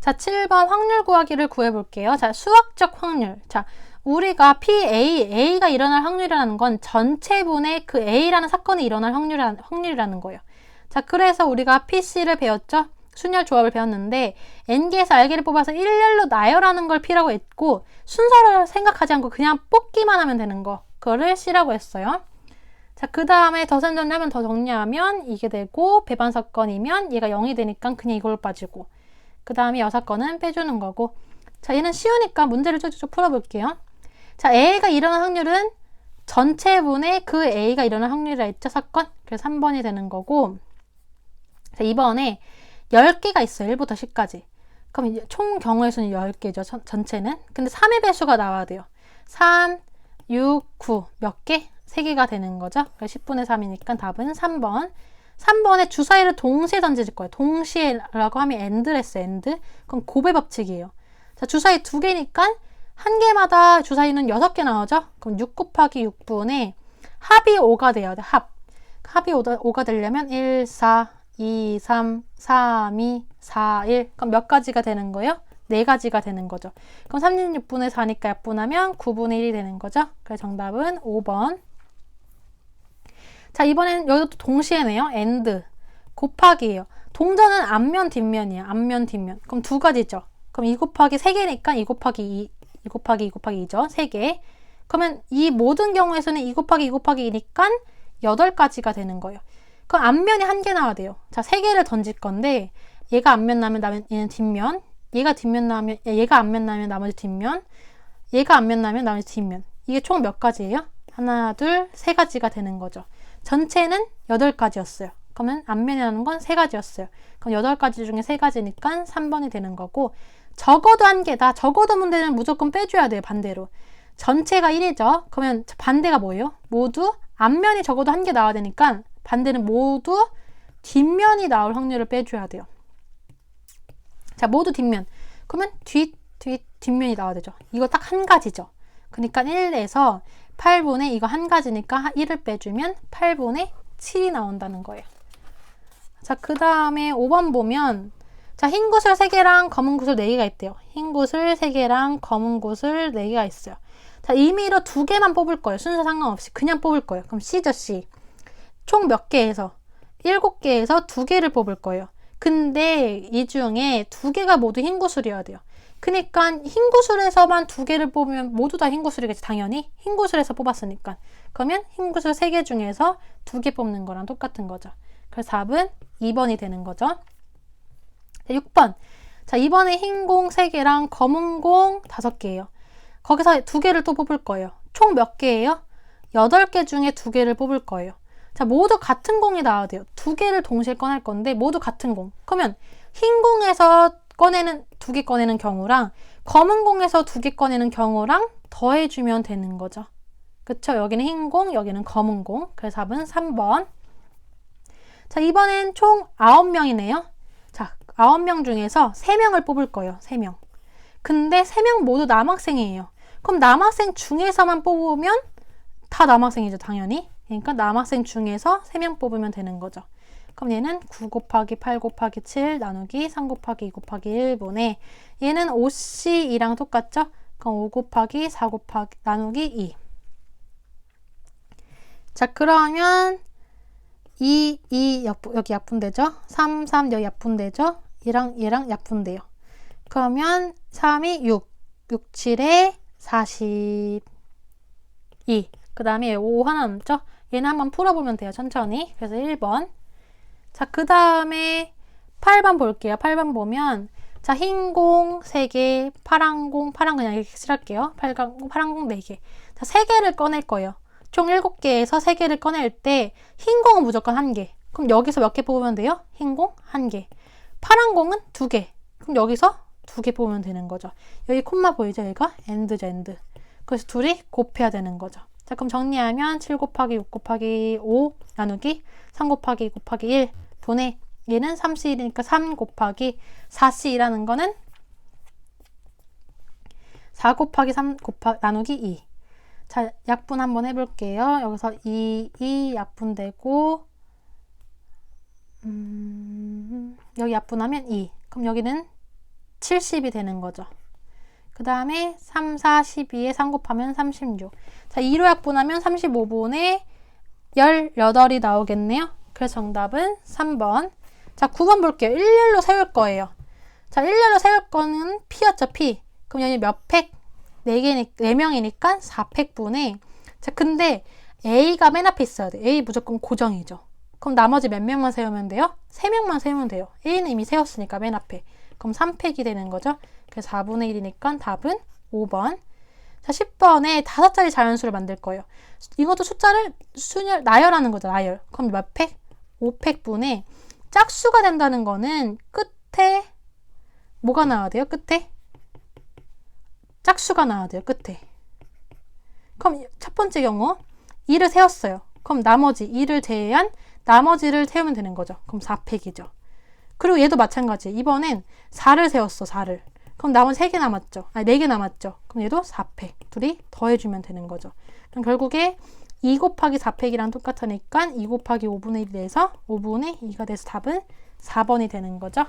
자, 7번 확률 구하기를 구해볼게요. 자, 수학적 확률. 자, 우리가 A가 일어날 확률이라는 건 전체분의 그 A라는 사건이 일어날 확률이라는 거예요. 자, 그래서 우리가 PC를 배웠죠? 순열 조합을 배웠는데 N개에서 R개를 뽑아서 일렬로 나열하는 걸 P라고 했고 순서를 생각하지 않고 그냥 뽑기만 하면 되는 거. 그거를 C라고 했어요. 자, 그 다음에 더 정리하면 이게 되고 배반 사건이면 얘가 0이 되니까 그냥 이걸로 빠지고 그 다음에 여사건은 빼주는 거고. 자, 얘는 쉬우니까 문제를 쭉쭉 풀어볼게요. 자, A가 일어날 확률은 전체분의 그 A가 일어날 확률이라 했죠, 사건? 그래서 3번이 되는 거고. 자, 2번에 10개가 있어요, 1부터 10까지. 그럼 이제 총 경우의 수는 10개죠, 전체는. 근데 3의 배수가 나와야 돼요. 3, 6, 9. 몇 개? 3개가 되는 거죠. 그러니까 10분의 3이니까 답은 3번. 3번에 주사위를 동시에 던질 거예요. 동시에라고 하면 AND를 했어요. AND. 그럼 곱의 법칙이에요. 자, 주사위 2개니까 한 개마다 주사위는 6개 나오죠? 그럼 6 곱하기 6분의 합이 5가 돼야 돼. 합이 5가 되려면 1, 4, 2, 3, 3, 2, 4, 1. 그럼 몇 가지가 되는 거예요? 4가지가 되는 거죠. 그럼 36분의 4니까 약분하면 9분의 1이 되는 거죠. 그래서 정답은 5번. 자, 이번엔 여기도 동시에네요. AND 곱하기예요. 동전은 앞면 뒷면이에요. 앞면 뒷면. 그럼 2가지죠. 그럼 2 곱하기 3개니까 2 곱하기 2 곱하기 2 곱하기 2죠. 3개. 그러면 이 모든 경우에서는 2 곱하기 2 곱하기 2니까 8가지가 되는 거예요. 그럼 앞면이 1개 나와야 돼요. 자, 3개를 던질 건데 얘가 앞면 나면 얘는 뒷면, 얘가 앞면 나면 나머지 뒷면, 얘가 앞면 나면 나머지 뒷면. 이게 총 몇 가지예요? 하나, 둘, 3가지가 되는 거죠. 전체는 8가지였어요. 그러면 앞면이라는 건 3가지였어요. 그럼 8가지 중에 3가지니까 3번이 되는 거고, 적어도 1개다. 적어도 문제는 무조건 빼줘야 돼요. 반대로. 전체가 1이죠. 그러면 반대가 뭐예요? 모두 앞면이 적어도 1개 나와야 되니까 반대는 모두 뒷면이 나올 확률을 빼줘야 돼요. 자, 모두 뒷면. 그러면 뒷면이 나와야 되죠. 이거 딱 1가지죠. 그러니까 1에서 8분의 이거 1가지니까 1을 빼주면 8분의 7이 나온다는 거예요. 자, 그 다음에 5번 보면 자, 흰 구슬 3개랑 검은 구슬 4개가 있대요. 흰 구슬 3개랑 검은 구슬 4개가 있어요. 자, 임의로 2개만 뽑을 거예요. 순서 상관없이 그냥 뽑을 거예요. 그럼 C죠, C. 총 몇 개에서? 7개에서 2개를 뽑을 거예요. 근데 이 중에 2개가 모두 흰 구슬이어야 돼요. 그러니까 흰 구슬에서만 2개를 뽑으면 모두 다 흰 구슬이겠지, 당연히. 흰 구슬에서 뽑았으니까. 그러면 흰 구슬 3개 중에서 2개 뽑는 거랑 똑같은 거죠. 그래서 답은 2번이 되는 거죠. 자, 6번. 자, 이번에 흰 공 3개랑 검은 공 5개예요. 거기서 2개를 또 뽑을 거예요. 총 몇 개예요? 8개 중에 2개를 뽑을 거예요. 자, 모두 같은 공이 나와야 돼요. 2개를 동시에 꺼낼 건데 모두 같은 공. 그러면 흰 공에서 2개 꺼내는 경우랑 검은 공에서 2개 꺼내는 경우랑 더해주면 되는 거죠. 그쵸? 여기는 흰 공, 여기는 검은 공. 그래서 답은 3번. 자, 이번엔 총 9명이네요. 자, 9명 중에서 3명을 뽑을 거예요. 3명. 근데 3명 모두 남학생이에요. 그럼 남학생 중에서만 뽑으면 다 남학생이죠, 당연히. 그러니까 남학생 중에서 3명 뽑으면 되는 거죠. 그럼 얘는 9 곱하기 8 곱하기 7 나누기 3 곱하기 2 곱하기 1분의 얘는 5C2랑 똑같죠? 그럼 5 곱하기 4 곱하기 나누기 2. 자, 그러면 2 여기 약분되죠? 3 여기 약분되죠? 얘랑 약분돼요. 그러면 3이 6, 7에 42. 그 다음에 5 하나 남죠? 얘는 한번 풀어보면 돼요, 천천히. 그래서 1번. 자, 그 다음에 8번 볼게요. 8번 보면 자, 흰 공 3개, 파란 그냥 이렇게 칠할게요. 파란 공 4개. 자, 3개를 꺼낼 거예요. 총 7개에서 3개를 꺼낼 때 흰 공은 무조건 1개. 그럼 여기서 몇 개 뽑으면 돼요? 흰 공 1개. 파란 공은 2개. 그럼 여기서 2개 뽑으면 되는 거죠. 여기 콤마 보이죠? 여기가 AND죠, AND. 그래서 둘이 곱해야 되는 거죠. 자, 그럼 정리하면 7 곱하기 6 곱하기 5 나누기 3 곱하기 2 곱하기 1 분의 얘는 3C1이니까 3 곱하기 4C2라는 거는 4 곱하기 3 곱하기 나누기 2. 자, 약분 한번 해볼게요. 여기서 2 약분되고 여기 약분하면 2. 그럼 여기는 70이 되는 거죠. 그 다음에 3, 4, 12에 3 곱하면 36. 자, 2로 약분하면 35분의 18이 나오겠네요. 그래서 정답은 3번. 자, 9번 볼게요. 일렬로 세울 거예요. 자, 일렬로 세울 거는 P였죠, P. 그럼 여기 몇 팩? 4명이니까 4팩분의. 자, 근데 A가 맨 앞에 있어야 돼. A 무조건 고정이죠. 그럼 나머지 몇 명만 세우면 돼요? 3명만 세우면 돼요. A는 이미 세웠으니까 맨 앞에. 그럼 3팩이 되는 거죠. 그래서 4분의 1이니까 답은 5번. 자, 10번에 5자리 자연수를 만들 거예요. 이것도 숫자를 나열하는 거죠, 나열. 그럼 몇 팩? 5팩분의 짝수가 된다는 거는 끝에 뭐가 나와야 돼요? 끝에? 짝수가 나와야 돼요, 끝에. 그럼 첫 번째 경우 2를 세웠어요. 그럼 나머지 2를 제외한 나머지를 세우면 되는 거죠. 그럼 4팩이죠. 그리고 얘도 마찬가지. 이번엔 4를 세웠어, 4를. 그럼 나머지 3개 남았죠. 아니, 4개 남았죠. 그럼 얘도 4팩. 둘이 더해주면 되는 거죠. 그럼 결국에 2 곱하기 4팩이랑 똑같으니까 2 곱하기 5분의 1이 돼서 5분의 2가 돼서 답은 4번이 되는 거죠.